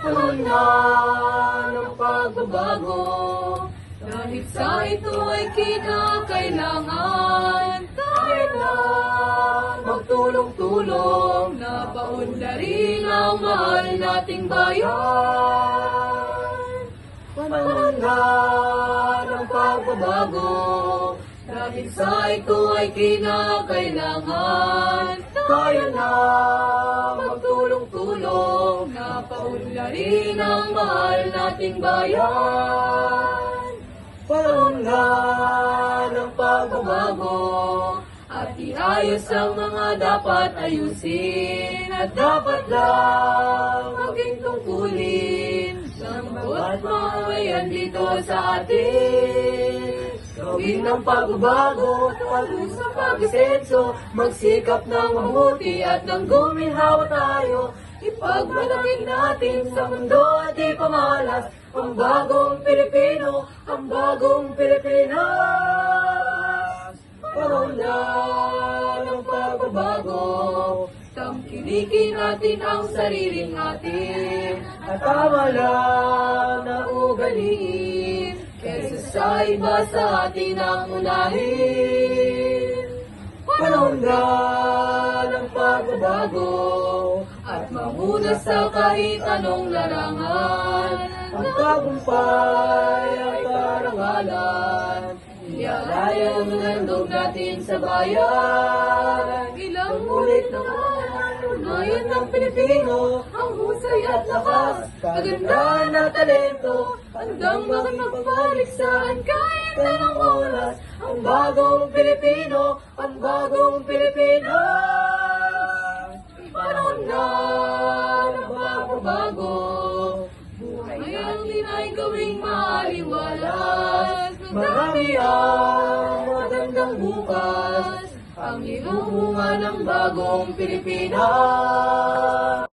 Panahon na ng pagbabago, dahil sa ito ay kinakailangan tayo na magtulong-tulong na paunlarin ang mahal nating bayan. Panahon na ng pagbabago, dahil sa ito ay kinakailangan tayo na magtulong-tulong na paunlarin ang mahal nating bayan. Panahon na ng pagbabago, at iayos ang mga dapat ayusin, at dapat lang maging tungkulin ng bawat mamayan dito sa atin. Gawin ng pagbabago, tuwalo sa pag-asenso, magsikap ng mabuti at ng guminhawa tayo. Ipagmalaki natin sa mundo at ipamalas ang bagong Pilipino, ang bagong Pilipinas. Panahon na ng pagbabago, tangkilikin natin ang sariling atin, at tama lang na ugaliin, kaysa sa iba sa atin ang unahin. Panahon na ng pagbabago, at mamuna sa kahit anong larangan. Ang tagumpay ay karangalan, ialaya ang nandog natin sa bayan. Ilang ulit na unayan ng Pilipino, ang husay at lakas, kagandahan na talento, handang makipagpalig saan kahit anong oras. Ang bagong Pilipino, ang bagong Pilipinas. Panahon na ng pagbabago, buhay natin ay gawing maaliwalas. Marami ang magandang bukas, ang ilumunga ng bagong Pilipinas.